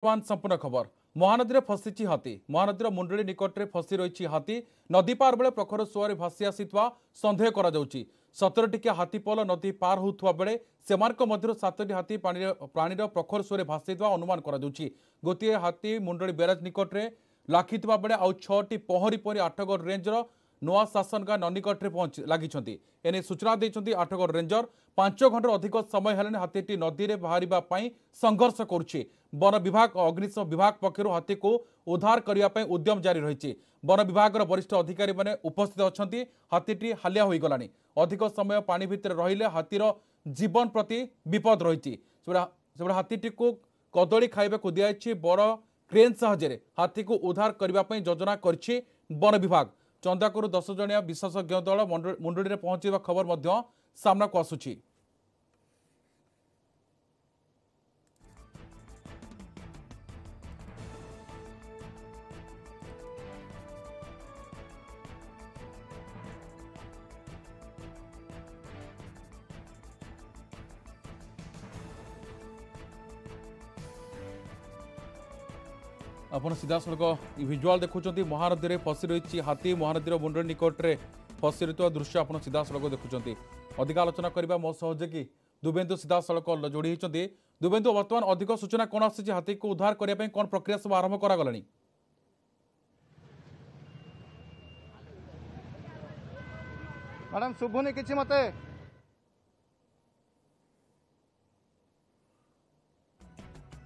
वर्तमान संपूर्ण खबर महानदी में फसी हाथी महानदी मुंडली निकट में फसी रही हाथी नदी पार बेले प्रखर सुअरे भासी आसीवा सन्देह करा 17 टिकिया हाथीपल नदी पार होता बेले से 7टी हाथी प्राणीर प्रखर सुअरे भासी अनुमान करा गोटे हाथी मुंडली बैराज निकट में लाखिवा बेले आउ 6टी पहरी परी आठगड़ रेंजर नुआ शासन गाँ ननिकट में लगी एने सूचना देते आठगड़ रेंजर 5 घंटा अधिक समय हेल्ला हाथी नदी में बाहर संघर्ष करुच्ची वन विभाग और अग्निशम विभाग पक्षर हाथी को उद्धार करने उद्यम जारी रही वन विभाग वरिष्ठ अधिकारी मैंने उपस्थित अच्छा हाथी हालिया हो गलानी अधिक समय पानी भितर रहिले हाथीर जीवन प्रति विपद रही हाथी को कदली खाइबा दिखाई बड़ क्रेन साहाय्य हाथी को उद्धार करने योजना कर वन विभाग चंदाकू 10 जणिया विशेषज्ञ दल मुंडली में पहुंचा खबर सामना को आसुची। आपन सीधा सड़क भिजुआल देखुं महानदी में फसी रही हाथी महानदी मुंडली निकट में फसी रही दृश्य आप सीधा सड़क देखुं अधिक आलोचना करने मो सहयोगी दुबेन्दु सीधा सड़क जोड़ी होती दुबेन्दु बर्तमान अधिक सूचना कौन आसी हाथी को उद्धार करने कौन प्रक्रिया सब आरंभ करागला मैडम शुभुनि किछि मते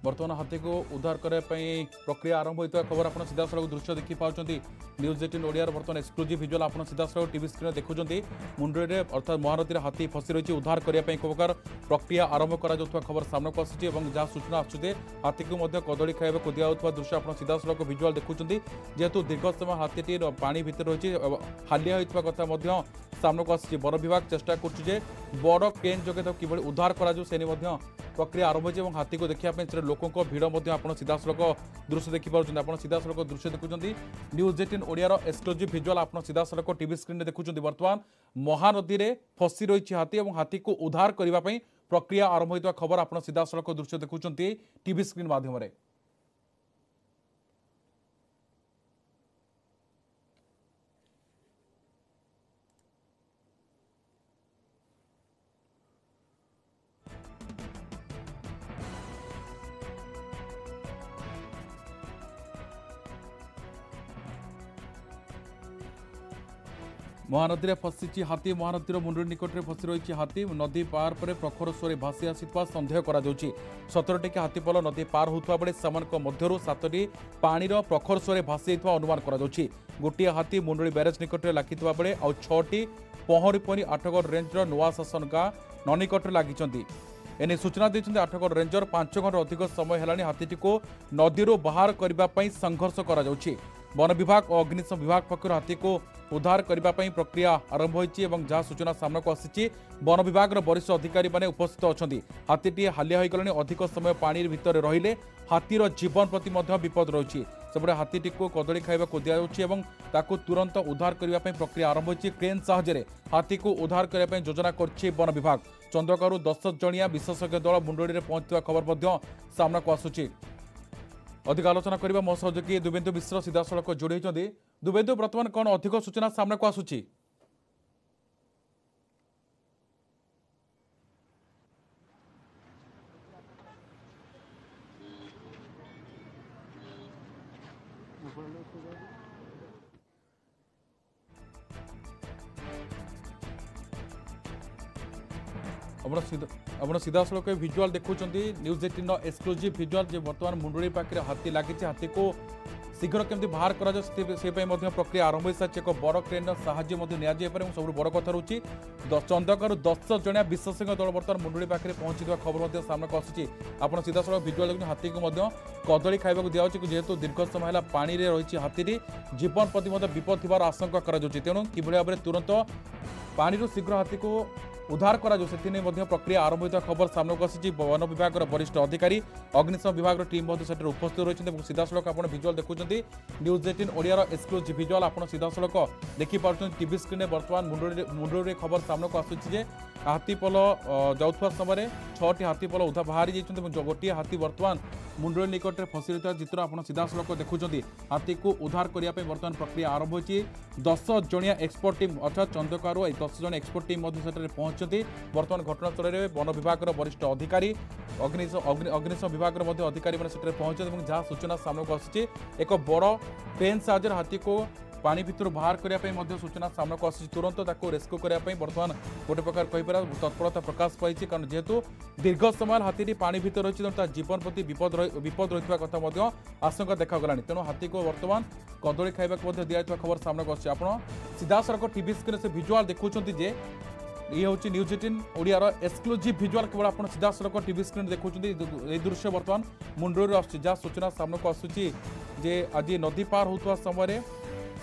बर्तमान हाथी को उद्धार करने प्रक्रिया आरंभ होता खबर आप सीधा सड़क दृश्य देखी पाँच न्यूज 18 ओडिया बर्तमान एक्सक्लूसिव विजुअल आप सीधा सड़क टीवी स्क्रीन देखुं मुंडली में अर्थात महानदी हाथी फसी रही उद्धार करने एक प्रकार प्रक्रिया आरंभ कर खबर सामना को आसी जहाँ सूचना आसुचे हाथी को कदली खाइबा दिखाऊा दृश्य आप सीधा सड़क विजुअल देखुं जेहेतु दीर्घ समय हाथी पानी भितर रही हालिया होता कथा सामना को आसी वन विभाग चेष्टा कर बड़ क्रेन जोगे कि उद्धार कर प्रक्रिया आरंभ हो हाथी को देखा लोकों भिड़ आप सीधा सड़क दृश्य देखिपुं आप सीधा सड़क दृश्य देखुं न्यूज 18 ओडियार एक्सक्लूसिव विजुअल आप सीधा सड़क टीवी स्क्रीन में देखुं बर्तमान महानदी में फसी रही हाथी और हाथी को उद्धार करने प्रक्रिया आरंभ होता खबर आप सीधा सड़क दृश्य देखुं टीवी स्क्रीन माध्यम। महानदी में फसी हाथी महानदी मुंडली निकट में फसी रही हाथी नदी पार पर प्रखर स्वर भासी आसवा सन्देह कर 17 टिकिया हाथीपल नदी पार होता बेले से 7टी पानीर प्रखर स्वर भासी अनुमान कर गोटे हाथी मुंडली बैराज निकट में लागिता बेले आउ 6टी पहरी परी आठगड़ रेंजर नुआ शासन गाँ ननिकट में लगी एने सूचना देते आठगड़ रेंजर 5 घंटा अधिक समय हेल्ला हाथी को नदी बाहर करने संघर्ष कर वन विभाग और अग्निशम विभाग पक्षर हाथी को उद्धार करने प्रक्रिया आरंभ होती जहाँ सूचना सामना को आसी वन विभाग वरिष्ठ अधिकारी मैंने उपस्थित अच्छा हाथी हालिया हो गला अधिक समय पानी भितर रहिले हाथीर जीवन प्रति विपद रही सेपटे हाथी को कदली खाइबा दिखाई तुरंत उद्धार करने प्रक्रिया आरंभ होती क्रेन साहाय्य हाथी को उद्धार करने योजना कर वन विभाग चंद्रकू 10 जणिया विशेषज्ञ दल मुंडली में पहुंचा खबर सामना को आसुची अधिक आलोचना करने मो सहयोगी दुबेन्दु मिश्र सीधा सड़क जोड़ी होती दुबेन्दु बर्तमान कौन अधिक सूचना सामना को आसुची आप सीधा सड़क भिजुआल देखुं न्यूज 18 एक्सक्लूसिव भिजुआल जो बर्तमान मुंडली पाखे हाथी लगी हाथी को शीघ्र केमती बाहर कर प्रक्रिया आरंभ हो सारी एक बड़ क्रेन साहाय्य निपर सब बड़ कथा रही चंदकू 10 जणिया विशेषज्ञ दल बर्तमान मुंडली पाखे पहुंचा खबर सामना को आसी आप सीधा सड़क भिजुआल देखते हाथी को कदली खाइबा दिखाई जेहेतु दीर्घ समय है पानी में रही हाथी जीवन प्रति विपद थी आशंका तेणु कि भाव में तुरंत पानी शीघ्र हाथी को उद्धार करा जो से प्रक्रिया आरंभ होता खबर सामना को आसी वन विभाग वरिष्ठ अधिकारी अग्निशम विभाग टीम उपस्थित रही सीधा सड़क आप भिजुआल देखुं न्यूज 18 ओडिया एक्सक्लूसिव भिजुआल आप सीधा सड़क देखिपुं टीवी स्क्रीन में बर्तमान मुंडुरी खबर सामना को आसूची हाथीपल जाऊा समय 6टी हाथीपल उधा बाहरी जाइए गोटे हाथी बर्तमान मुंडुरी निकट में फसी रही चित्र आप सीधा सड़क देखुं हाथी को उद्धार करने बर्तमान प्रक्रिया आरंभ होती 10 जणिया एक्सपर्ट टीम अर्थात चंदकारु 10 जन एक्सपर्ट टीम पहुंचती बर्तमान घटनास्थल में वन विभाग वरिष्ठ अधिकारी अग्निशम विभाग अधिकारी मैंने पहुंचते जहाँ सूचना सामना को आसी एक बड़ पेन साहाय्य हाथी को पानी भितर बाहर करने सूचना सामना को आसी तुरंत रेस्क्यू करने बर्तमान गोटे प्रकार कहीपर तत्परता प्रकाश पाई कारण जेहेतु दीर्घ समय हाथी पानी भितर रही जीवन प्रति विपद रही कथा आशंका देखा तेणु हाथी को बर्तमान कदली खाइबा दिया खबर सामना को आसी आप सीधा सड़क टीवी स्क्रीन से भिजुआल देखुं ये हूँ न्यूज 18 ओडिया एक्सक्लूसिव भिजुआल केवल आप सीधा सड़क टीवी स्क्रीन देखुं ये दृश्य बर्तमान मुंडुरी जहाँ सूचना सामना को आसूची जे आज नदी पार होता समय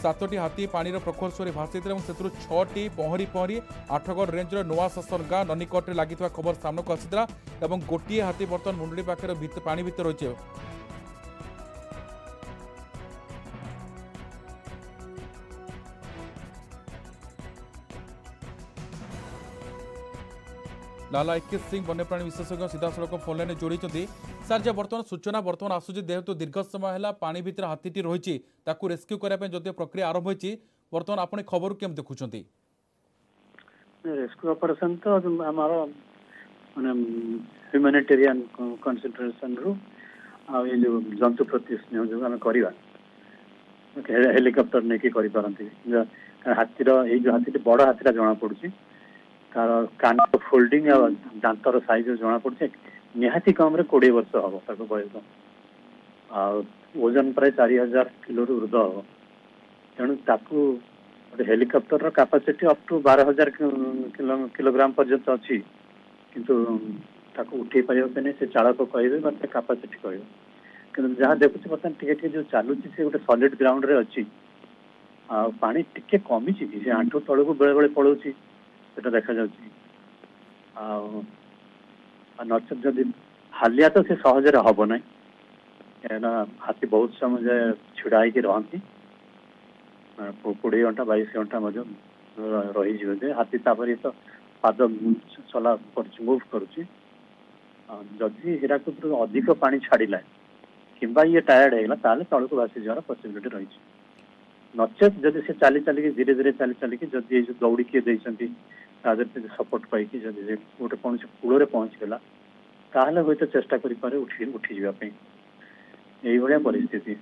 7टी हाथी पानी प्रखर स्वर भासी से 6टी पहरी पहरी आठगढ़ रेंज नुआ शासन गाँ ननिकट में लगी खबर सामना को आसाला गोटे हाथी बर्तमान मुंडुरी पाखे पानी भितर रही लाला एके सिंह वन्यप्राणी विशेषज्ञ सीधा सड़क फोन लाइन जोड़ी सर जब बर्तमान सूचना बर्तमान आसूची जेहेतु दीर्घ समय है पानी भितर हाथी रही रेस्क्यू करने जो प्रक्रिया आरंभ होती बर्तमान आपने खबर केम देखुं रेस्क्यू ऑपरेशन तो हमारा माने ह्यूमैनिटेरियन कंसिडरेशन रु ये जो जंतु प्रति स्नेह जो आम करवा हेलिकॉप्टर नहीं करी पारंती हाथी ये जो हाथी बड़ हाथीटा जना पड़ुची तार कान फोल्डिंग आ दांतर साइज जना पड़े निहाती कम 20 वर्ष हम बयस आ ओजन प्राय 4000 किलो ऊर्ध हम तेणु गोटे helicopter capacity up to 12000 kilogram पर्यंत अच्छी किंतु उठे पारे नहीं से चालक कहे मतलब कैपेसिटी कह कि जहाँ देखुचे बर्तमान टे जो चलुची से गोटे सॉलिड ग्राउंड रे अच्छी आ पानी टिके कमी से आंठू तल को बेले बेले पड़ोची से देखा नचेत जदि हालिया तो से सहजरे हम ना क्या हाथी बहुत समय जाए छिड़ा रही 20 घंटा 22 घंटा रही हाथी तापर तो पाद चला मुव करुच्ची जदि हीराकुद अधिक पानी छाड़ा कि ये टायर्ड होगा ताले तल को भासी जावार पसिबिलिटी रही नचेत जदि से चली चलिकी धीरे धीरे चली चलिकी जदि ये दौड़ी किए देती सपोर्ट पाई गोटे कौन कूल पहुँचीगला ताहले हूँ तो चेष्टा करें उठी जावाई यही परिस्थिति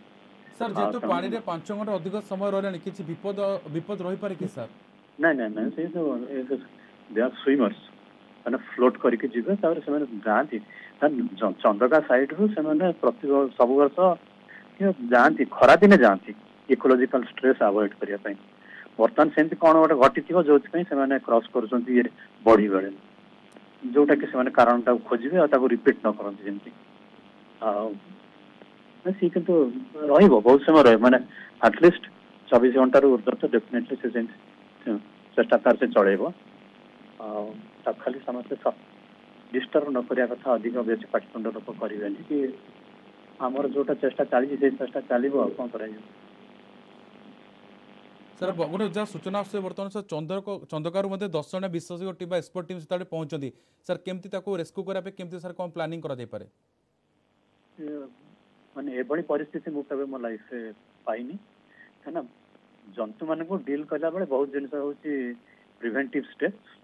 सर जेतु पानी रे 5 घंटा अधिक समय रहले किछि विपद रही पारे कि सर नहीं से जो दे आर स्विमर्स माने फ्लोट करके जिबे तापर से जाती चंदका साइड रु से प्रति सब वर्ष जाती खरा दिन जाती इकोलॉजिकल स्ट्रेस अवॉइड करने बर्तमान सेमती कौन गोटे घटी थी जो क्रॉस कर बढ़ी बेले जोटा कि कारण खोजे और रिपीट न करती जमी सी किंतु बहुत समय रहे माने एटलिस्ट 24 घंटा ऊर्ध्व तो डेफिनेटली से चेष्टा तार से चलेब खाली समस्त डिस्टर्ब न करिया कथा अधिक बेसी पाटितुंड लोक करें कि आमर जोटा चेष्टा चली चेष्टा चलो कौन कर सर गोटे जहाँ सूचना आस बर्तमान सर चंदकारु 10 जन विशेषज्ञ टीम एक्सपर्ट टीम से पहुंचती सर केमती रेस्क्यू करने केमती सर कौन प्लानिंग करा जाय पारे माने एभली परिस्थिति मु कबे मो लाइफ से पाइनी है जंतु मान को डील कला बेले बहुत जिन होची प्रिवेंटिव स्टेप्स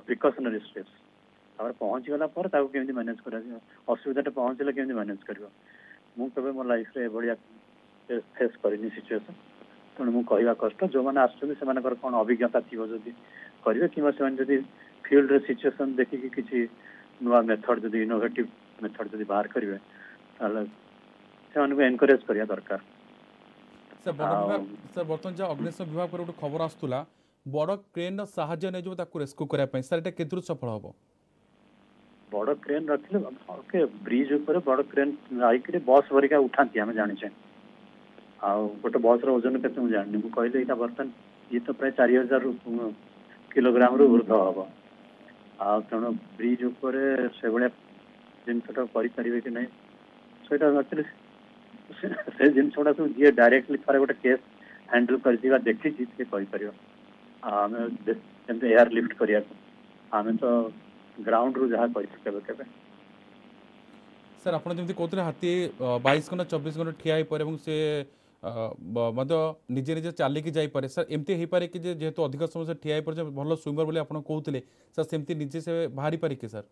प्रिकॉशनरी स्टेप्स तापर पहुंची गला पर ताको केमती मैनेज करा असुविधा पहुंचले केमती मैनेज करबो मु कबे मो लाइफ रे एभली फेस करनी सिचुएशन तेणु मुझे कहवा कष्ट जो मैंने आसकर कौन अभिज्ञता थी जदि करेंगे कि फील्ड सिचुएशन देखिए किसी नुआ मेथड जदि इनोवेटिव मेथड जदि बाहर करेंगे से एनकरेज करिया दरकार सर बर्तमान जहाँ अग्निशम विभाग पर गोटे खबर आसूला बड़ क्रेन साहाय्य नहीं जो रेस्क्यू करने सर ये केतु सफल हम बड़ क्रेन रखिले ब्रिज ऊपर बड़ क्रेन आई बस वरिका उठाती आम जाने गोटे बस ओजन के जानी कहली यहाँ बर्तमान ये तो प्राय 4000 किलोग्राम ऊर्ध हम तेणु ब्रिज उपर से भाया जिनसा करें कि ना से एक्चुअली से जिनसा सब जी डायरेक्टली थे गोटे केस हैंडल कर देखी सी कहीपर आम एयर लिफ्ट करने आम तो ग्राउंड रू जहाँ कर सर आप जमी कहते हाथी 22 घंटा 24 घंटा ठिया हो पारे से निजे निजे चलिकी जापे सर एमती हो पारे कि जेहेतु अधिक समय से ठिया पड़े भल स्विमर बोली आप कहते सर सेमती निजे से बाहरी पारे कि सर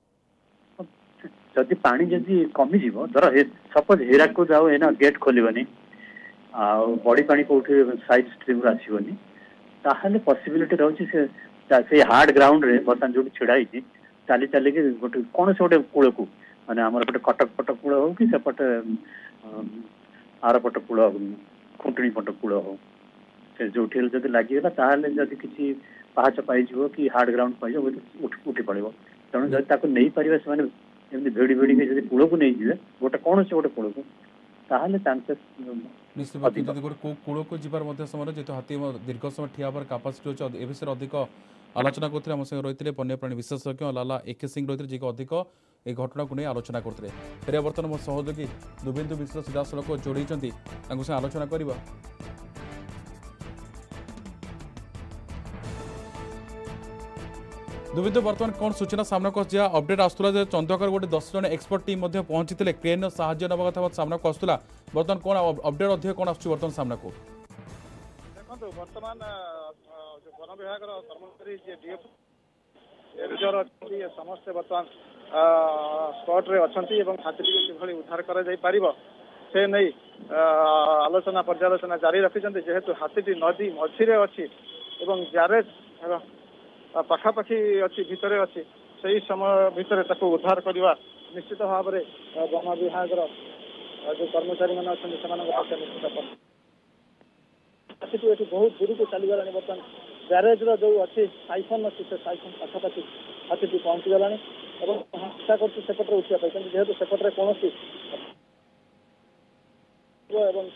जदि पानी जदि कमिज धर सपोज हीराकू जाओ एना गेट खोलनी बड़ी पानी कौटी साइड स्ट्रीम आसवनी ताहले पॉसिबिलिटी रही से हार्ड ग्राउंड रे बर्तमान जो छिड़ा चली चलिकी गोटे कौन से गोटे कूल को माने आमर पटे कटक पट कूल हो कि सेपटे आरपट कूल खुंटणी पट कूल हो से जो जब लगिगला ताहले जदि किसी पाहाच पाई कि हार्ड ग्राउंड पाई उठी पड़ो तेणु जब नहीं पारे से एमती भिड़ी भिड़ी जब कूल को नहीं जाए गोटे कौन से गोटे कूल को ताहले चांसेस निश्चित भाव जब गोटे कूल को जबार समय जेहतु हाथी दीर्घ समय ठिया होकर कैपेसिटी अच्छे ए विषय अधिक आलोचना करते आम संगे रही वन्यप्राणी विशेषज्ञ लाला एके सिंह रही जी अधिक ये घटना को नहीं आलोचना करते फेर बर्तमान मो सहयोगी दुबिंदु मिश्र सीधासख जोड़ी आलोचना करवा दुबिंदु बर्तमान कौन सूचना सामना को जहाँ अपडेट आसूला चंद्रकर गोटे 10 जन एक्सपर्ट टीम पहुंची क्रेन साहाय्य नवा कथा सामना को आसूला बर्तमान कौन अपडेट अधिक कौन आसमान सामना को देखो बर्तमान वन विभाग कर्मचारी डीएफ समस्ते बर्तमान स्पॉट रे अच्छी हाथी किभली उद्धार कर से नहीं आलोचना पर्यालोचना जारी रखिंट जेहेतु हाथी नदी मझीरे अच्छी ग्यारेज पाखापाखि अच्छी भितर अच्छी से समय भितर उद्धार करवा निश्चित भाव में वन विभाग जो कर्मचारी मैंने अच्छा निश्चित हाथी बहुत दूर को चलीगला बर्तमान ग्यारेज जो अच्छी साइफन अच्छी से साइफन पाखापाखि हाथी पहुंची गला चेष्टा करपटे उठाई जेहेतु सेपटे कौन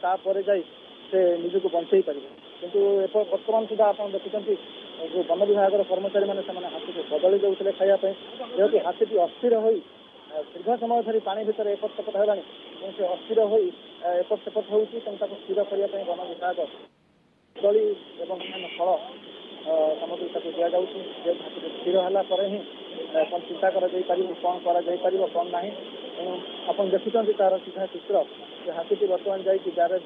तापर जा निजक बंचई पारे किंतु बर्तमान सुधा आप देखुं जो वन विभाग कर्मचारी मैंने हाथी को बदली जाते खायापी जेहेतु हाथी अस्थिर हो दीर्घ समय धरी पानी भितर एपट सेपट है से अस्थिर हो एपट सेपट हो स्थिर करने वन विभाग दली और फल सामग्री दि जाऊँ हाथी स्थिर है ही कौन चिंता कौन कौन ना तेणु आप देखुं तार सीधा चित्र हाथी बर्तमान जा ग्यारेज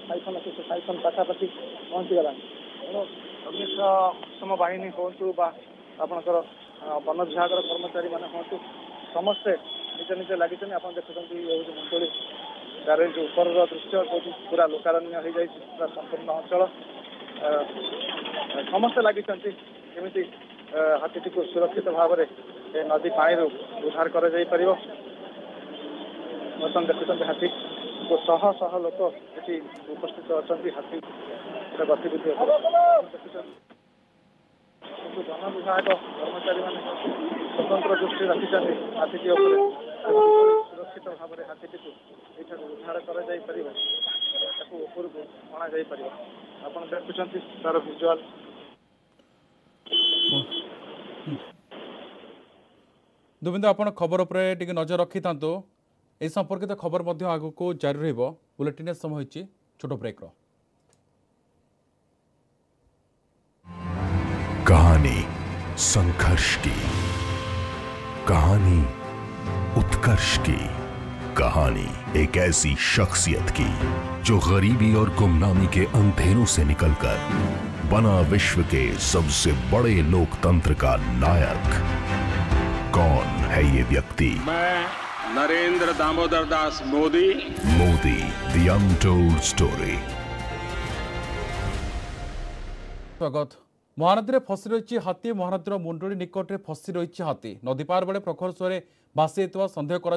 साइफन अच्छी से साइफन पाखापाखि पहुँचीगला तेणु अग्निशम बाहिनी हूँ आपंकर वन विभाग कर्मचारी मैंने हूँ समस्ते निज निज लगी आप देखुं ये हूँ मुंडोली ग्यारेज ऊपर दृश्य जो पूरा लोकारण्य हो जाए पूरा संपूर्ण अंचल समस्ते लगी केमी हाथी को सुरक्षित भाव में नदी पानी उद्धार कर बर्तमान देखुं हाथी को शह शह लोक ये उपस्थित अच्छा हाथी गतिविधि वन विभाग कर्मचारी मैंने स्वतंत्र दृष्टि रखी हाथी सुरक्षित भाव में हाथी को ये उद्धार कर अणा जापर आप देखुं तार विजुआल दुबिंदु आप खबर उपर टे नजर रखी था ए संपर्कित खबर आग को जारी बुलेटिन समय छोट ब्रेक कहानी संघर्ष की, कहानी उत्कर्ष की, कहानी एक ऐसी शख्सियत की जो गरीबी और गुमनामी के अंधेरों से निकलकर बना विश्व के सबसे बड़े लोकतंत्र का नायक। कौन है ये व्यक्ति? मैं Narendra Damodar Das Modi. Modi, the untold story. स्वागत। महानदी में फसी रही हाथी। महानदी मुंडोली निकट में फसी रही हाथी। नदी पार बेले प्रखर स्वर भासी सन्देह कर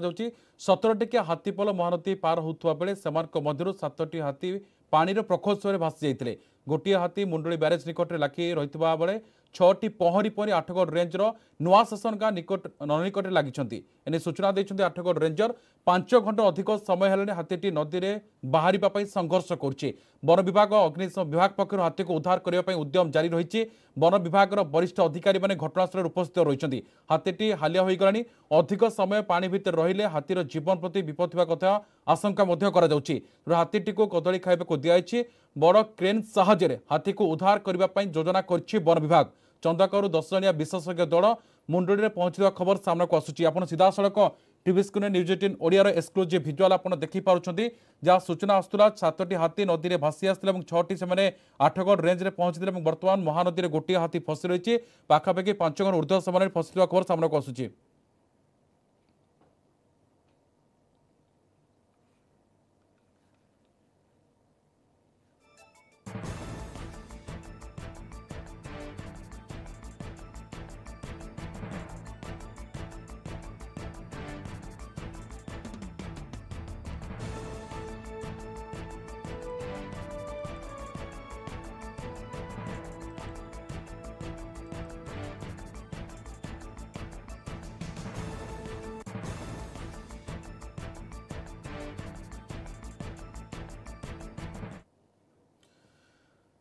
17 टिकिया हाथीपल महानदी पार होता बेले से 7टी हाथी पानी प्रखर स्वर भासी जाते। गोटे हाथी मुंडोली ब्यारेज निकट में लाखी रही बेले छटी पहरी पहरी आठगड़ रेंजर नुआ सेसन गाँ निकट निकट लगी एने सूचना देते आठगड़ रेंजर 5 घंटा अधिक समय हेले हाथी नदी में बाहर संघर्ष कर वन विभाग अग्निशम विभाग पक्ष हाथी को उद्धार करने उद्यम जारी रही वन विभाग वरिष्ठ अधिकारी मैंने घटनास्थल उपस्थित रही हाथी हालिया हो गलानी अधिक समय पानी भितर रहिले हाथीर जीवन प्रति विपद थिबा कथा आशंका हाथी को कदली खाइबा दिखाई बड़ क्रेन साहाय्य हाथी को उद्धार करने योजना कर वन विभाग चंदाकरू 10 जणिया विशेषज्ञ दल मुंडुड़ी में पहुंचा खबर सामना को आसूची आप सीधा सड़क TV screen news 18 Odia exclusive visual आप देखिपुंट जहाँ सूचना आसूला 7टी हाथी नदी में भासी आसते 6टी से आठगड़ रेंज में पहुंचते बर्तमान महानदी में गोटे हाथी फसी रही पाखापाखि 5 घंटा ऊर्ध्व समय फसी खबर सामना को आसूची।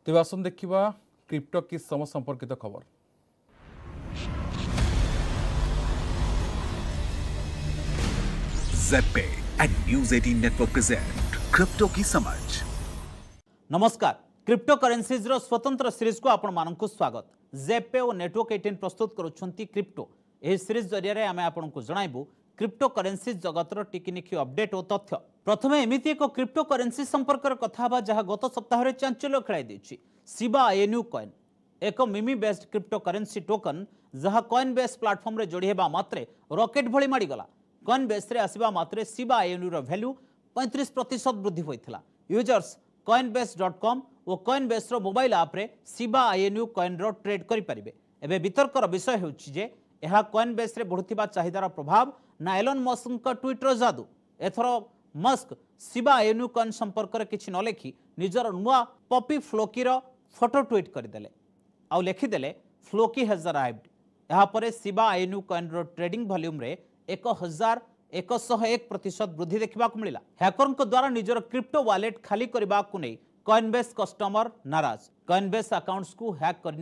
तेज आसन देखा क्रिप्टो की सम संपर्कित खबर। Z and news 18 network present crypto की समझ। नमस्कार, क्रिप्टो करेन्सीज रो स्वतंत्र सीरीज को आपण मानक स्वागत। ज़ेड और नेटवर्क 18 प्रस्तुत करुछंती क्रिप्टो। एही सीरीज जरिया आमे आपनकु जणाइबु क्रिप्टो करेन्सीज जगतर टिकिनिखि अपडेट और तथ्य। प्रथमे एमिति एक क्रिप्टो करेन्सी संपर्कर कथा बा जहा गत सप्ताह रे चांचल्य खेलाई देछि। शिबा INU कॉइन एक मिमी बेस्ड क्रिप्टो करेन्सी टोकन जहा कॉइन बेस प्लेटफॉर्म रे जोड़ी हेबा मात्रे रॉकेट भली माडी गला। कॉइन बेस रे आसीबा मात्रे शिबा INU रो वैल्यू 35% वृद्धि होइथिला। यूजर्स coinbase.com और coinbase रो मोबाइल ऐप रे शिबा INU कॉइन रो ट्रेड करि परिबे। एबे वितर्कर विषय होछि जे एहा coinbase रे बढ़ुथिबा चाहिदार प्रभाव ना एलन मस्क का ट्विटर जादू। एथर मस्क शिबा INU कॉइन संपर्क रे किछि न लेखि निजर नुआ पपी फ्लोकी रो फोटो ट्वीट करदेले आउ लिखिदेले फ्लोकी हैज अराइव्ड। यहाँ पर शिबा INU कॉइन रो ट्रेडिंग वॉल्यूम रे 1101% वृद्धि देखा मिला। हैकर द्वारा निजर क्रिप्टो वॉलेट खाली करने को नहीं कॉइनबेस कस्टमर नाराज। कॉइनबेस अकाउंट्स को हैक कर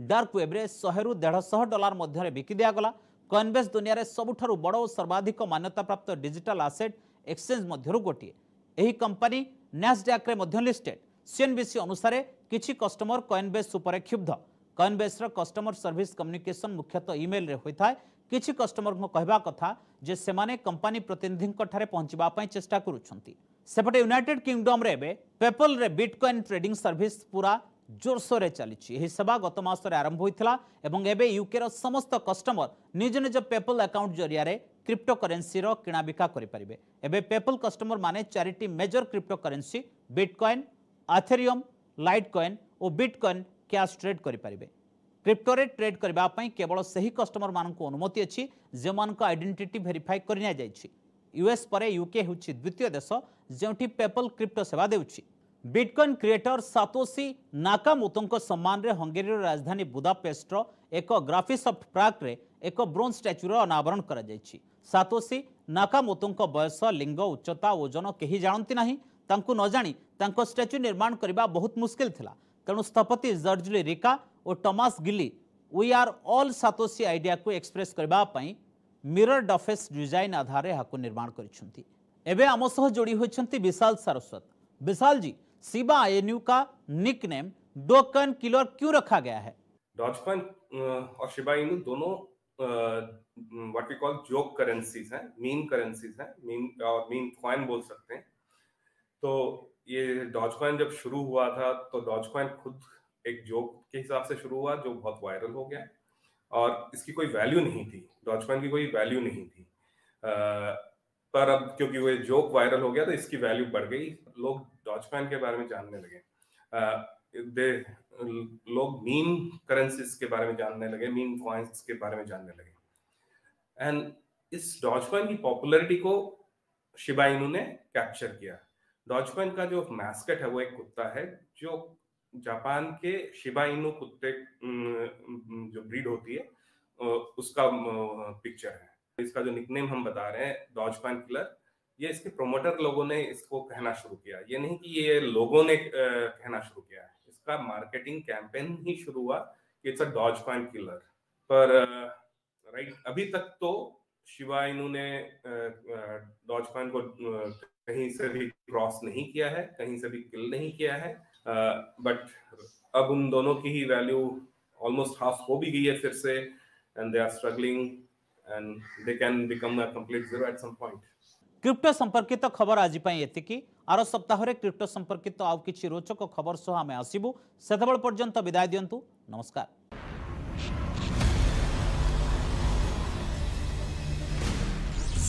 डार्क वेब रे 100 ରୁ $150 मध्य बिकी दिगला। कॉइनबेस दुनिया रे सबुठारु बड़ और सर्वाधिक मान्यता प्राप्त डिजिटल एसेट एक्सचेंज मध्यरु गोटिए। एही कंपनी नैस्डैक रे मध्य लिस्टेड। CNBC अनुसार किछि कस्टमर कॉइनबेस उपर क्षुब्ध। कॉइनबेस रो कस्टमर सर्विस कम्युनिकेशन मुख्यतः ईमेल रे होइथाय। किछि कस्टमर को कहबा कथा जे सेमाने कंपनी प्रतिनिधि ठारे पहुंचबा पई चेष्टा करूछंती। सेपटे यूनाइटेड किंगडम रे बे पेपल रे बिटकॉइन ट्रेडिंग सर्विस पूरा जोरसोर रे चलीछि। एही सेवा गत मास रे आरंभ होइथिला एवं एबे यूके रो समस्त कस्टमर निज निज पेपल अकाउंट जरिया रे क्रिप्टो करेन्सी रो किणा बिका करि परिबे। एबे पेपल कस्टमर माने चारिटी major cryptocurrency bitcoin, Ethereum, Litecoin और बिटकॉइन कैश ट्रेड करि परिबे। क्रिप्टो रे ट्रेड करबा पई केवल सही कस्टमर मानक अनुमति अछि जे मानक आइडेंटिटी वेरीफाई करनिया जायछि। यूएस परे यूके होछि द्वितीय देश जेउठी पेपल क्रिप्टो सेवा देउछि। बिटकॉइन क्रिएटर सातोशी नाकामोतोଙ୍କ सम्मान रे हंगेरी राजधानी बुदापेस्ट रो एक ग्राफिसॉफ्ट प्राग रे एक ब्रोंज स्टैच्यू रो अनावरण करा जायछि। सातोशी नाकामोतोଙ୍କ बयस, लिंग, उच्चता, ओजन केही जानती नाही। तांकु न जानी तांको स्टैच्यू निर्माण करबा बहुत मुश्किल थिला। तेणु स्थपति जर्जली रिका और टॉमस गिली we are all Satoshi idea को एक्सप्रेस करबा पई मिरर डफेस डिजाइन आधार हाको निर्माण करिसंती। एबे आम सह जोड़ी होइछंती विशाल सारस्वत। विशाल जी, शिबा INU का निकनेम डोकन किलर क्यों रखा गया है? डॉजकॉइन और शिबा INU दोनों what we call joke currencies हैं, मीम करेंसीज हैं, मीम कॉइन बोल सकते हैं। तो ये डॉजकॉइन जब शुरू हुआ था तो डॉजकॉइन खुद एक जोक के हिसाब से शुरू हुआ जो बहुत वायरल हो गया और इसकी कोई वैल्यू नहीं थी। डॉजकॉइन की कोई वैल्यू नहीं थी, पर अब क्योंकि वो जोक वायरल हो गया तो इसकी वैल्यू बढ़ गई। लोग डॉजकॉइन के बारे में जानने लगे, लोग मीम करेंसीज के बारे में जानने लगे, मीम कॉइन्स के बारे में जानने लगे। एंड इस डॉजकॉइन की पॉपुलैरिटी को शिबा INU ने कैप्चर किया। डॉजकॉइन का जो मैस्कट है वो एक कुत्ता है जो जापान के शिबा इनु कुत्ते जो ब्रीड होती है उसका पिक्चर है। इसका जो निकनेम हम बता रहे हैं डॉजकॉइन किलर, ये इसके प्रोमोटर लोगों ने इसको कहना शुरू किया, ये नहीं कि ये लोगों ने कहना शुरू किया है। इसका मार्केटिंग कैंपेन ही शुरू हुआ कि इट्स अ डॉजकॉइन किलर। पर राइट अभी तक तो शिबा इनु ने डॉजकॉइन को कहीं से भी क्रॉस नहीं किया है, कहीं से भी किल नहीं किया है। बट अब उन दोनों की ही वैल्यू ऑलमोस्ट हाफ हो भी गई है फिर से, and they are struggling and they can become a complete zero at some point. Crypto संपर्कित खबर आज एतिकी। आर सप्ताह क्रिप्टो संपर्कित आउ किछि रोचक खबर सह आमे आसिबु। सेतबेल पर्यंत विदाय दियंतु। नमस्कार।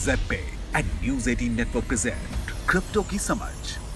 ZPay and News 18 Network present crypto की समझ।